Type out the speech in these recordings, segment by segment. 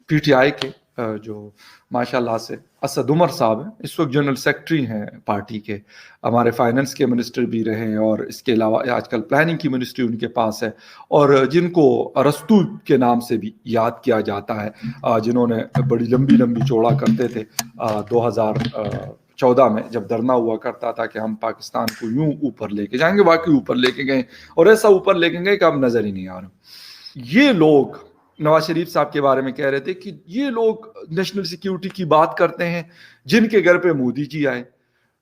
P T I کے جو ماشاءاللہ سے اسد عمر صاحب ہیں، اس وقت جنرل سیکرٹری ہیں پارٹی کے، ہمارے فائننس کے منسٹر بھی رہے ہیں، اور اس کے علاوہ آج کل پلاننگ کی منسٹری ان کے پاس ہے، اور جن کو ارسطو کے نام سے بھی یاد کیا جاتا ہے، جنہوں نے بڑی لمبی لمبی چوڑا کرتے تھے 2014 میں جب دھرنا ہوا کرتا تھا کہ ہم پاکستان کو یوں اوپر لے کے جائیں گے، واقعی اوپر لے کے گئے، اور ایسا اوپر لے کے گئے کہ اب نظر ہی نہیں آ رہا۔ یہ لوگ نواز شریف صاحب کے بارے میں کہہ رہے تھے کہ یہ لوگ نیشنل سیکیورٹی کی بات کرتے ہیں جن کے گھر پہ مودی جی آئے۔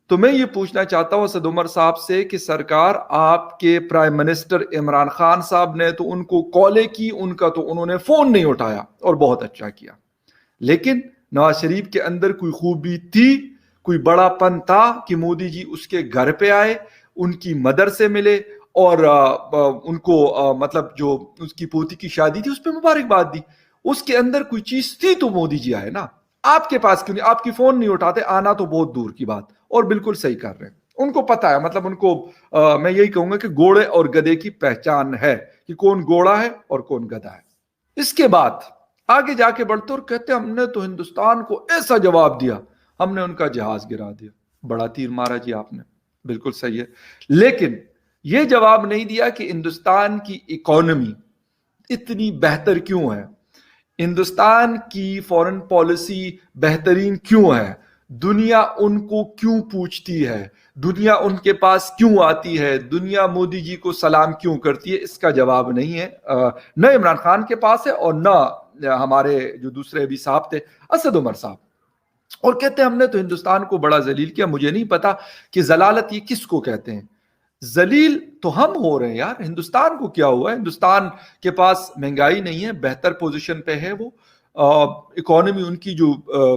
تو میں یہ پوچھنا چاہتا ہوں اسد عمر صاحب سے کہ سرکار، آپ کے پرائم منسٹر عمران خان صاحب نے تو ان کو کالیں کی، ان کا تو انہوں نے فون نہیں اٹھایا، اور بہت اچھا کیا، لیکن نواز شریف کے اندر کوئی خوبی تھی، کوئی بڑا پن تھا کہ مودی جی اس کے گھر پہ آئے، ان کی مدر سے ملے، اور ان کو مطلب جو اس کی پوتی کی شادی تھی اس پہ مبارکباد دی۔ اس کے اندر کوئی چیز تھی تو مودی جی آئے نا، آپ کے پاس کیوں نہیں؟ آپ کی فون نہیں اٹھاتے، آنا تو بہت دور کی بات، اور بالکل صحیح کر رہے ہیں، ان کو پتا ہے، مطلب ان کو میں یہی کہوں گا کہ گھوڑے اور گدھے کی پہچان ہے کہ کون گھوڑا ہے اور کون گدھا ہے۔ اس کے بعد آگے جا کے بڑھتے اور کہتے ہم نے تو ہندوستان کو ایسا جواب دیا، ہم نے ان کا جہاز گرا دیا۔ بڑا تیر مارا جی آپ نے، بالکل صحیح ہے، لیکن یہ جواب نہیں دیا کہ ہندوستان کی اکانومی اتنی بہتر کیوں ہے، ہندوستان کی فورن پالیسی بہترین کیوں ہے، دنیا ان کو کیوں پوچھتی ہے، دنیا ان کے پاس کیوں آتی ہے، دنیا مودی جی کو سلام کیوں کرتی ہے۔ اس کا جواب نہیں ہے، نہ عمران خان کے پاس ہے اور نہ ہمارے جو دوسرے بھی صاحب تھے اسد عمر صاحب، اور کہتے ہیں ہم نے تو ہندوستان کو بڑا ذلیل کیا۔ مجھے نہیں پتا کہ ذلالت یہ کس کو کہتے ہیں، ذلیل تو ہم ہو رہے ہیں یار، ہندوستان کو کیا ہوا ہے؟ ہندوستان کے پاس مہنگائی نہیں ہے، بہتر پوزیشن پہ ہے وہ، اکانومی ان کی جو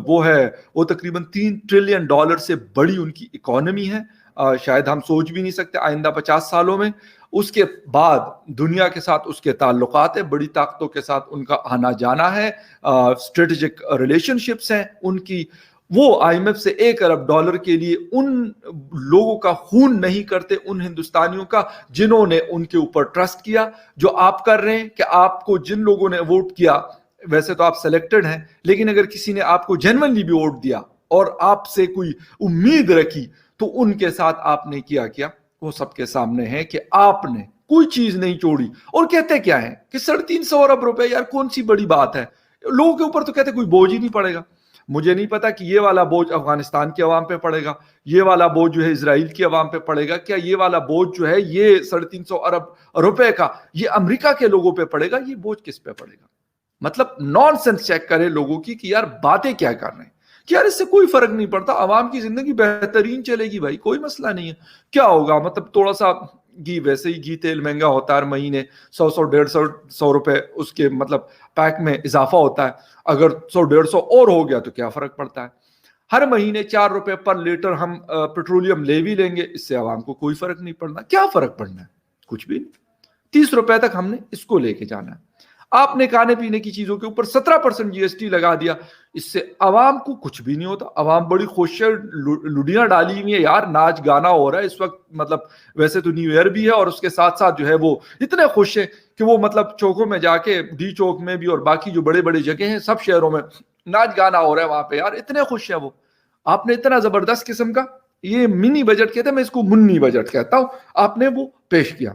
وہ ہے وہ تقریباً $3 ٹریلین سے بڑی ان کی اکانومی ہے، شاید ہم سوچ بھی نہیں سکتے آئندہ 50 سالوں میں۔ اس کے بعد دنیا کے ساتھ اس کے تعلقات ہیں، بڑی طاقتوں کے ساتھ ان کا آنا جانا ہے، اسٹریٹجک ریلیشن شپس ہیں ان کی۔ وہ آئی ایم ایف سے $1 ارب کے لیے ان لوگوں کا خون نہیں کرتے، ان ہندوستانیوں کا جنہوں نے ان کے اوپر ٹرسٹ کیا، جو آپ کر رہے ہیں کہ آپ کو جن لوگوں نے ووٹ کیا، ویسے تو آپ سلیکٹڈ ہیں، لیکن اگر کسی نے آپ کو جینوئنلی بھی ووٹ دیا اور آپ سے کوئی امید رکھی تو ان کے ساتھ آپ نے کیا وہ سب کے سامنے ہے کہ آپ نے کوئی چیز نہیں چھوڑی۔ اور کہتے کیا ہے کہ 350 ارب روپے، یار کون سی بڑی بات ہے، لوگوں کے اوپر تو کہتے کوئی بوجھ ہی نہیں پڑے گا۔ مجھے نہیں پتا کہ یہ والا بوجھ افغانستان کی عوام پہ پڑے گا، یہ والا بوجھ جو ہے اسرائیل کی عوام پہ پڑے گا، کیا یہ والا بوجھ جو ہے یہ 350 ارب روپے کا یہ امریکہ کے لوگوں پہ پڑے گا، یہ بوجھ کس پہ پڑے گا؟ مطلب نان سینس چیک کرے لوگوں کی کہ یار باتیں کیا کر رہے ہیں، کہ یار اس سے کوئی فرق نہیں پڑتا، عوام کی زندگی بہترین چلے گی بھائی، کوئی مسئلہ نہیں ہے، کیا ہوگا، مطلب تھوڑا سا گھی، ویسے ہی گھی تیل مہنگا ہوتا ہے ہر مہینے 100 روپے اس کے مطلب پیک میں اضافہ ہوتا ہے، اگر 100 اور ہو گیا تو کیا فرق پڑتا ہے، ہر مہینے 4 روپے پر لیٹر ہم پیٹرولیم لے بھی لیں گے، اس سے عوام کو کوئی فرق نہیں پڑنا، کیا فرق پڑنا ہے، کچھ بھی نہیں، 30 روپے تک ہم نے اس کو لے کے جانا ہے۔ آپ نے کھانے پینے کی چیزوں کے اوپر 17% GST لگا دیا، اس سے عوام کو کچھ بھی نہیں ہوتا، عوام بڑی خوش ہے، لڈیاں ڈالی ہوئی ہیں یار، ناچ گانا ہو رہا ہے اس وقت، مطلب ویسے تو نیو ایئر بھی ہے اور اس کے ساتھ ساتھ جو ہے وہ اتنے خوش ہیں کہ وہ مطلب چوکوں میں جا کے، ڈی چوک میں بھی اور باقی جو بڑے بڑے جگہ ہیں سب شہروں میں ناچ گانا ہو رہا ہے وہاں پہ، یار اتنے خوش ہیں وہ۔ آپ نے اتنا زبردست قسم کا، یہ منی بجٹ کہتے ہیں، میں اس کو منی بجٹ کہتا ہوں، آپ نے وہ پیش کیا۔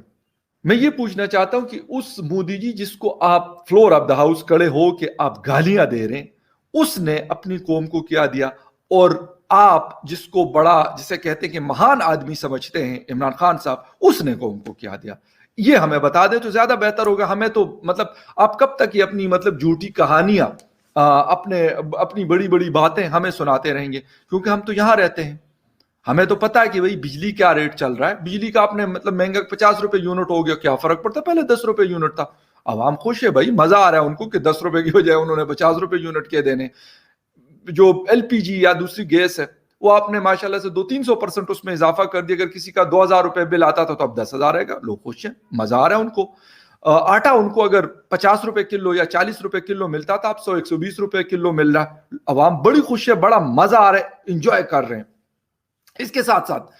میں یہ پوچھنا چاہتا ہوں کہ اس مودی جی جس کو آپ فلور آف دا ہاؤس کھڑے ہو کے آپ گالیاں دے رہے ہیں، اس نے اپنی قوم کو کیا دیا، اور آپ جس کو بڑا، جسے کہتے ہیں کہ مہان آدمی سمجھتے ہیں عمران خان صاحب، اس نے قوم کو کیا دیا، یہ ہمیں بتا دیں تو زیادہ بہتر ہوگا۔ ہمیں تو مطلب آپ کب تک یہ اپنی مطلب جھوٹی کہانیاں، اپنی بڑی بڑی باتیں ہمیں سناتے رہیں گے، کیونکہ ہم تو یہاں رہتے ہیں، ہمیں تو پتا ہے کہ بھئی بجلی کیا ریٹ چل رہا ہے، بجلی کا آپ نے مطلب مہنگا 50 روپے یونٹ ہو گیا، کیا فرق پڑتا، پہلے 10 روپے یونٹ تھا، عوام خوش ہے بھائی، مزہ آ رہا ہے ان کو کہ 10 روپے کی بجائے انہوں نے 50 روپے یونٹ کے دینے۔ جو LPG یا دوسری گیس ہے وہ آپ نے ماشاءاللہ سے 200-300% اس میں اضافہ کر دیا، اگر کسی کا 2000 روپے بل آتا تھا تو اب 10,000 رہے گا، لوگ خوش ہیں، مزہ آ رہا ہے ان کو۔ آٹا ان کو اگر 50 روپے کلو یا 40 روپے کلو ملتا تھا، اب 100-120 روپے کلو مل رہا ہے، عوام بڑی خوش ہے، بڑا مزہ آ رہا ہے، انجوائے کر رہے ہیں۔ اس کے ساتھ ساتھ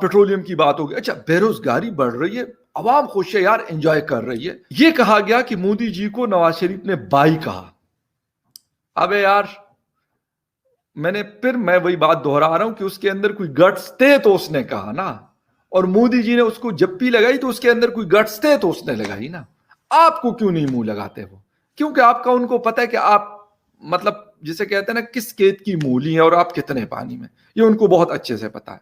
پیٹرولیم کی بات ہوگی، اچھا بے روزگاری بڑھ رہی ہے، عوام خوش ہے یار، انجوائے کر رہی ہے۔ یہ کہا گیا کہ مودی جی کو نواز شریف نے بائی کہا، ابے یار میں وہی بات دہرا رہا ہوں کہ اس کے اندر کوئی گٹس تھے تو اس نے کہا نا, اور مودی جی نے اس کو جپی لگائی تو اس کے اندر کوئی گٹس تھے تو اس نے لگائی نا. آپ کو کیوں نہیں منہ لگاتے وہ؟ کیونکہ آپ کا ان کو پتا ہے کہ آپ مطلب جسے کہتے ہیں نا کس کھیت کی مولی ہے اور آپ کتنے پانی میں, یہ ان کو بہت اچھے سے پتا ہے.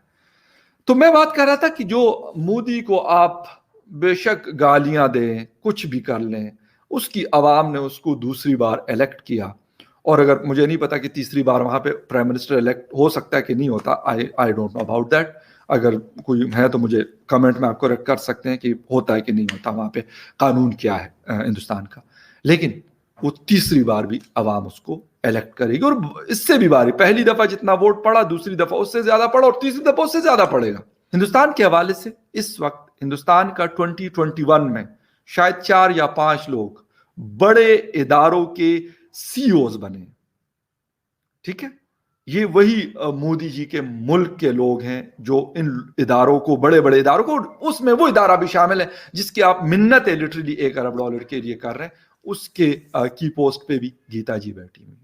تو میں بات کر رہا تھا کہ جو مودی کو آپ بے شک گالیاں دیں, کچھ بھی کر لیں, اس کی عوام نے اس کو دوسری بار الیکٹ کیا, اور اگر مجھے نہیں پتا کہ تیسری بار وہاں پہ پرائم منسٹر الیکٹ ہو سکتا ہے کہ نہیں ہوتا, I don't know about that. اگر کوئی ہے تو مجھے کمنٹ میں آپ کو کر سکتے ہیں کہ ہوتا ہے کہ نہیں ہوتا, وہاں پہ قانون کیا ہے ہندوستان کا. لیکن وہ تیسری بار بھی عوام اس کو الیکٹ کرے گی, اور اس سے بھی باری, پہلی دفعہ جتنا ووٹ پڑا دوسری دفعہ اس سے زیادہ پڑا, اور تیسری دفعہ اس سے زیادہ پڑے گا. ہندوستان کے حوالے سے اس وقت ہندوستان کا 2021 میں شاید 4 یا 5 لوگ بڑے اداروں کے سی اوز بنے. ٹھیک ہے, یہ وہی مودی جی کے ملک کے لوگ ہیں جو ان اداروں کو, بڑے بڑے اداروں کو, اس میں وہ ادارہ بھی شامل ہے جس کی آپ منت ہے لٹرلی $1 ارب کے لیے کر رہے ہیں, اس کے کی پوسٹ پہ بھی گیتا جی بیٹھی ہوئی.